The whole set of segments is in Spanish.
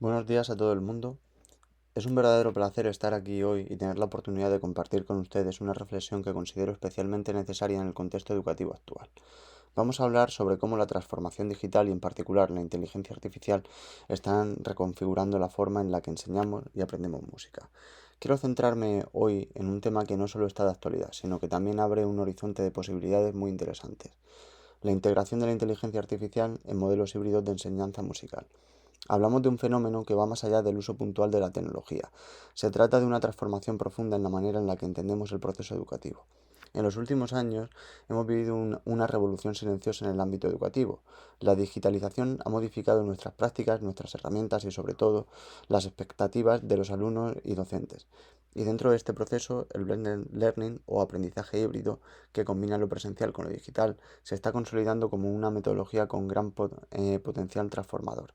Buenos días a todo el mundo. Es un verdadero placer estar aquí hoy y tener la oportunidad de compartir con ustedes una reflexión que considero especialmente necesaria en el contexto educativo actual. Vamos a hablar sobre cómo la transformación digital y en particular la inteligencia artificial están reconfigurando la forma en la que enseñamos y aprendemos música. Quiero centrarme hoy en un tema que no solo está de actualidad, sino que también abre un horizonte de posibilidades muy interesantes: la integración de la inteligencia artificial en modelos híbridos de enseñanza musical. Hablamos de un fenómeno que va más allá del uso puntual de la tecnología. Se trata de una transformación profunda en la manera en la que entendemos el proceso educativo. En los últimos años hemos vivido una revolución silenciosa en el ámbito educativo. La digitalización ha modificado nuestras prácticas, nuestras herramientas y sobre todo las expectativas de los alumnos y docentes. Y dentro de este proceso, el blended learning o aprendizaje híbrido, que combina lo presencial con lo digital, se está consolidando como una metodología con gran potencial transformador.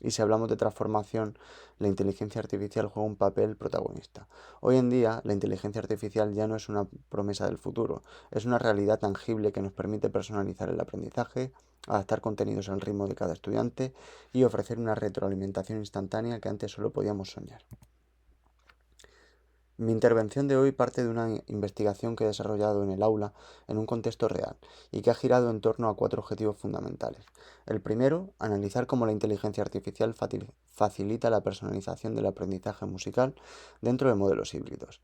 Y si hablamos de transformación, la inteligencia artificial juega un papel protagonista. Hoy en día, la inteligencia artificial ya no es una promesa del futuro, es una realidad tangible que nos permite personalizar el aprendizaje, adaptar contenidos al ritmo de cada estudiante y ofrecer una retroalimentación instantánea que antes solo podíamos soñar. Mi intervención de hoy parte de una investigación que he desarrollado en el aula en un contexto real y que ha girado en torno a cuatro objetivos fundamentales. El primero, analizar cómo la inteligencia artificial facilita la personalización del aprendizaje musical dentro de modelos híbridos.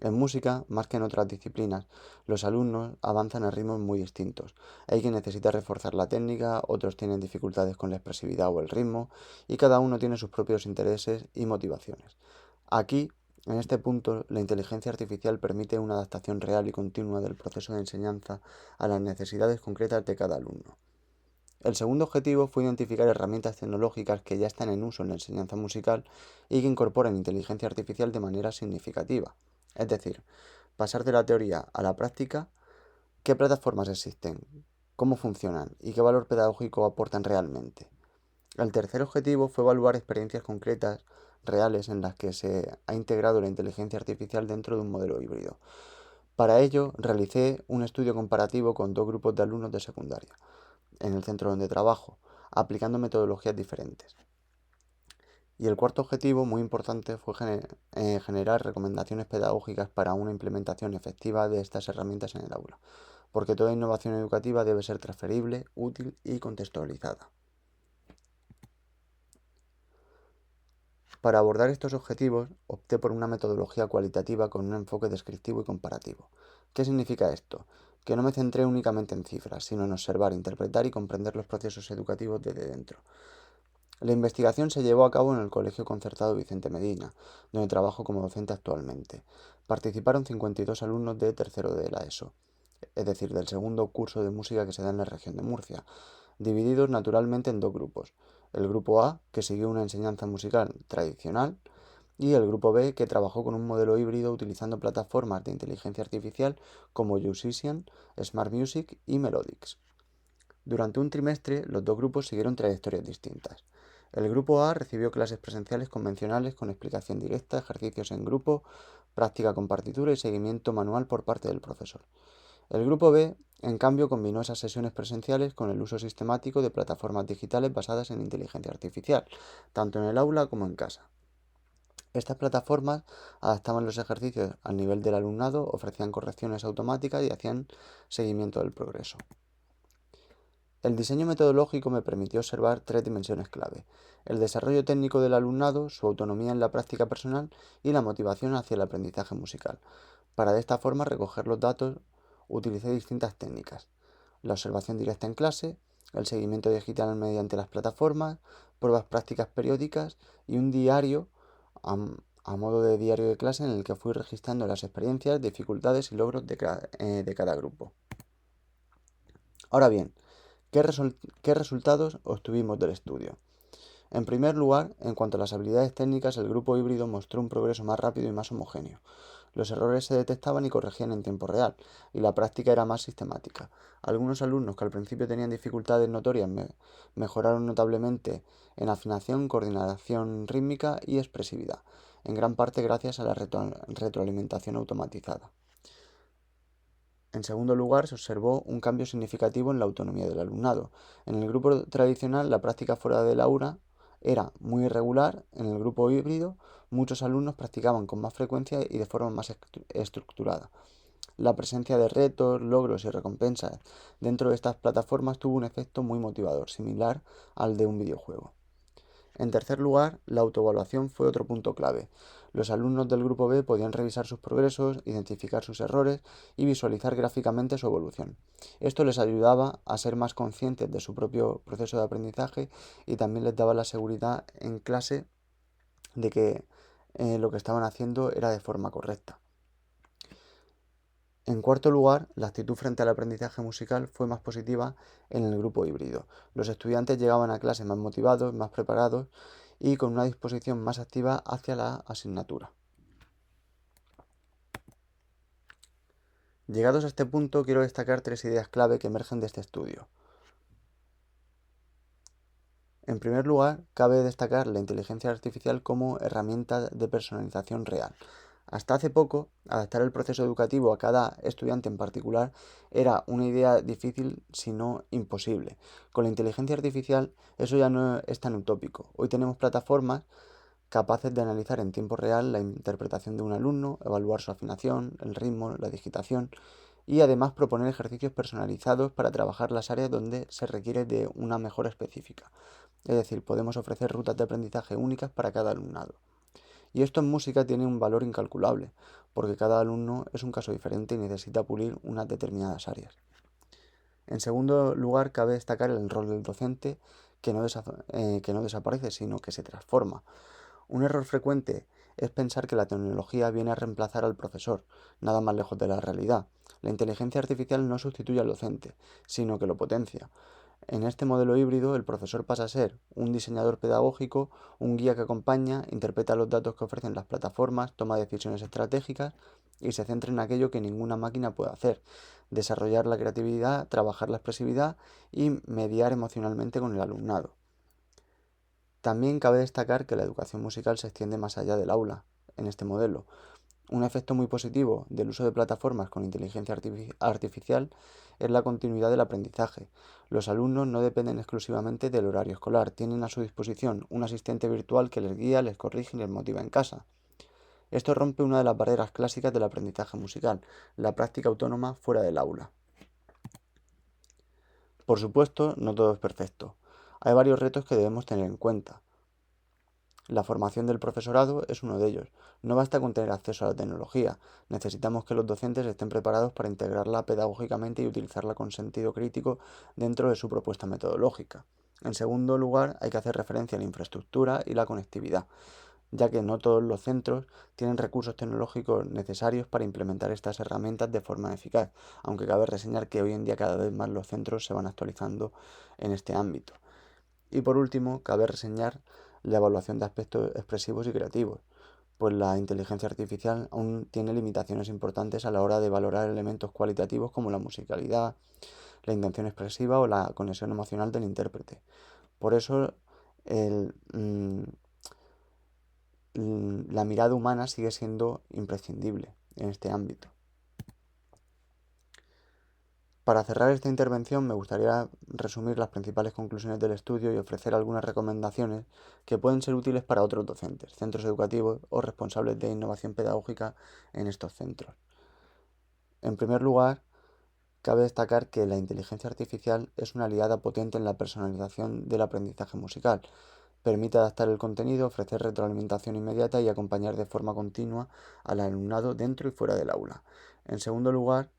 En música, más que en otras disciplinas, los alumnos avanzan a ritmos muy distintos. Hay quien necesita reforzar la técnica, otros tienen dificultades con la expresividad o el ritmo, y cada uno tiene sus propios intereses y motivaciones. Aquí, en este punto, la inteligencia artificial permite una adaptación real y continua del proceso de enseñanza a las necesidades concretas de cada alumno. El segundo objetivo fue identificar herramientas tecnológicas que ya están en uso en la enseñanza musical y que incorporan inteligencia artificial de manera significativa. Es decir, pasar de la teoría a la práctica: qué plataformas existen, cómo funcionan y qué valor pedagógico aportan realmente. El tercer objetivo fue evaluar experiencias concretas, reales, en las que se ha integrado la inteligencia artificial dentro de un modelo híbrido. Para ello, realicé un estudio comparativo con dos grupos de alumnos de secundaria, en el centro donde trabajo, aplicando metodologías diferentes. Y el cuarto objetivo, muy importante, fue generar recomendaciones pedagógicas para una implementación efectiva de estas herramientas en el aula, porque toda innovación educativa debe ser transferible, útil y contextualizada. Para abordar estos objetivos, opté por una metodología cualitativa con un enfoque descriptivo y comparativo. ¿Qué significa esto? Que no me centré únicamente en cifras, sino en observar, interpretar y comprender los procesos educativos desde dentro. La investigación se llevó a cabo en el Colegio Concertado Vicente Medina, donde trabajo como docente actualmente. Participaron 52 alumnos de tercero de la ESO, es decir, del segundo curso de música que se da en la región de Murcia, divididos naturalmente en dos grupos: el grupo A, que siguió una enseñanza musical tradicional, y el grupo B, que trabajó con un modelo híbrido utilizando plataformas de inteligencia artificial como Musician, Smart Music y Melodics. Durante un trimestre, los dos grupos siguieron trayectorias distintas. El grupo A recibió clases presenciales convencionales con explicación directa, ejercicios en grupo, práctica con partitura y seguimiento manual por parte del profesor. El grupo B, en cambio, combinó esas sesiones presenciales con el uso sistemático de plataformas digitales basadas en inteligencia artificial, tanto en el aula como en casa. Estas plataformas adaptaban los ejercicios al nivel del alumnado, ofrecían correcciones automáticas y hacían seguimiento del progreso. El diseño metodológico me permitió observar tres dimensiones clave: el desarrollo técnico del alumnado, su autonomía en la práctica personal y la motivación hacia el aprendizaje musical. Para de esta forma recoger los datos, utilicé distintas técnicas: la observación directa en clase, el seguimiento digital mediante las plataformas, pruebas prácticas periódicas y un diario a, a modo de diario de clase en el que fui registrando las experiencias, dificultades y logros de cada grupo. Ahora bien, ¿qué resultados obtuvimos del estudio? En primer lugar, en cuanto a las habilidades técnicas, el grupo híbrido mostró un progreso más rápido y más homogéneo. Los errores se detectaban y corregían en tiempo real, y la práctica era más sistemática. Algunos alumnos que al principio tenían dificultades notorias mejoraron notablemente en afinación, coordinación rítmica y expresividad, en gran parte gracias a la retroalimentación automatizada. En segundo lugar, se observó un cambio significativo en la autonomía del alumnado. En el grupo tradicional, la práctica fuera del aula era muy irregular. En el grupo híbrido, muchos alumnos practicaban con más frecuencia y de forma más estructurada. La presencia de retos, logros y recompensas dentro de estas plataformas tuvo un efecto muy motivador, similar al de un videojuego. En tercer lugar, la autoevaluación fue otro punto clave. Los alumnos del grupo B podían revisar sus progresos, identificar sus errores y visualizar gráficamente su evolución. Esto les ayudaba a ser más conscientes de su propio proceso de aprendizaje y también les daba la seguridad en clase de que lo que estaban haciendo era de forma correcta. En cuarto lugar, la actitud frente al aprendizaje musical fue más positiva en el grupo híbrido. Los estudiantes llegaban a clase más motivados, más preparados y con una disposición más activa hacia la asignatura. Llegados a este punto, quiero destacar 3 ideas clave que emergen de este estudio. En primer lugar, cabe destacar la inteligencia artificial como herramienta de personalización real. Hasta hace poco, adaptar el proceso educativo a cada estudiante en particular era una idea difícil, si no imposible. Con la inteligencia artificial eso ya no es tan utópico. Hoy tenemos plataformas capaces de analizar en tiempo real la interpretación de un alumno, evaluar su afinación, el ritmo, la digitación y además proponer ejercicios personalizados para trabajar las áreas donde se requiere de una mejora específica. Es decir, podemos ofrecer rutas de aprendizaje únicas para cada alumnado. Y esto en música tiene un valor incalculable, porque cada alumno es un caso diferente y necesita pulir unas determinadas áreas. En segundo lugar, cabe destacar el rol del docente, que no desaparece, sino que se transforma. Un error frecuente es pensar que la tecnología viene a reemplazar al profesor, nada más lejos de la realidad. La inteligencia artificial no sustituye al docente, sino que lo potencia. En este modelo híbrido, el profesor pasa a ser un diseñador pedagógico, un guía que acompaña, interpreta los datos que ofrecen las plataformas, toma decisiones estratégicas y se centra en aquello que ninguna máquina puede hacer: desarrollar la creatividad, trabajar la expresividad y mediar emocionalmente con el alumnado. También cabe destacar que la educación musical se extiende más allá del aula en este modelo. Un efecto muy positivo del uso de plataformas con inteligencia artificial es la continuidad del aprendizaje. Los alumnos no dependen exclusivamente del horario escolar, tienen a su disposición un asistente virtual que les guía, les corrige y les motiva en casa. Esto rompe una de las barreras clásicas del aprendizaje musical, la práctica autónoma fuera del aula. Por supuesto, no todo es perfecto. Hay varios retos que debemos tener en cuenta. La formación del profesorado es uno de ellos. No basta con tener acceso a la tecnología, necesitamos que los docentes estén preparados para integrarla pedagógicamente y utilizarla con sentido crítico dentro de su propuesta metodológica. En segundo lugar, hay que hacer referencia a la infraestructura y la conectividad, ya que no todos los centros tienen recursos tecnológicos necesarios para implementar estas herramientas de forma eficaz, aunque cabe reseñar que hoy en día cada vez más los centros se van actualizando en este ámbito. Y por último, cabe reseñar la evaluación de aspectos expresivos y creativos, pues la inteligencia artificial aún tiene limitaciones importantes a la hora de valorar elementos cualitativos como la musicalidad, la intención expresiva o la conexión emocional del intérprete. Por eso, el, la mirada humana sigue siendo imprescindible en este ámbito. Para cerrar esta intervención me gustaría resumir las principales conclusiones del estudio y ofrecer algunas recomendaciones que pueden ser útiles para otros docentes, centros educativos o responsables de innovación pedagógica en estos centros. En primer lugar, cabe destacar que la inteligencia artificial es una aliada potente en la personalización del aprendizaje musical. Permite adaptar el contenido, ofrecer retroalimentación inmediata y acompañar de forma continua al alumnado dentro y fuera del aula. En segundo lugar,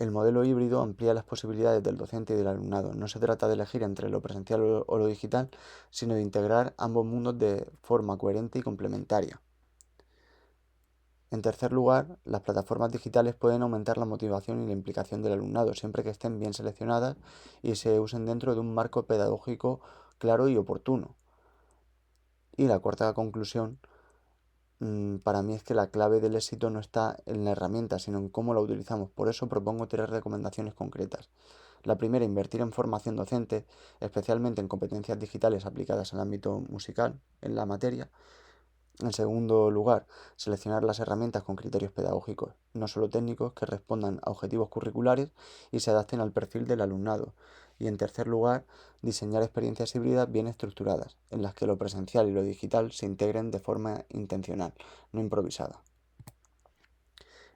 el modelo híbrido amplía las posibilidades del docente y del alumnado. No se trata de elegir entre lo presencial o lo digital, sino de integrar ambos mundos de forma coherente y complementaria. En tercer lugar, las plataformas digitales pueden aumentar la motivación y la implicación del alumnado, siempre que estén bien seleccionadas y se usen dentro de un marco pedagógico claro y oportuno. Y la cuarta conclusión, para mí, es que la clave del éxito no está en la herramienta, sino en cómo la utilizamos. Por eso propongo 3 recomendaciones concretas. La primera, invertir en formación docente, especialmente en competencias digitales aplicadas al ámbito musical, en la materia. En segundo lugar, seleccionar las herramientas con criterios pedagógicos, no solo técnicos, que respondan a objetivos curriculares y se adapten al perfil del alumnado. Y en tercer lugar, diseñar experiencias híbridas bien estructuradas, en las que lo presencial y lo digital se integren de forma intencional, no improvisada.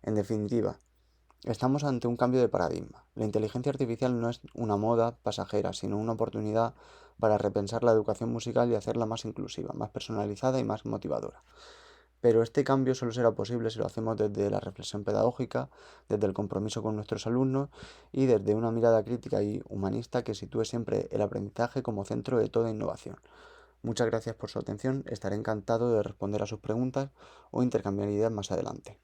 En definitiva, estamos ante un cambio de paradigma. La inteligencia artificial no es una moda pasajera, sino una oportunidad para repensar la educación musical y hacerla más inclusiva, más personalizada y más motivadora. Pero este cambio solo será posible si lo hacemos desde la reflexión pedagógica, desde el compromiso con nuestros alumnos y desde una mirada crítica y humanista que sitúe siempre el aprendizaje como centro de toda innovación. Muchas gracias por su atención, estaré encantado de responder a sus preguntas o intercambiar ideas más adelante.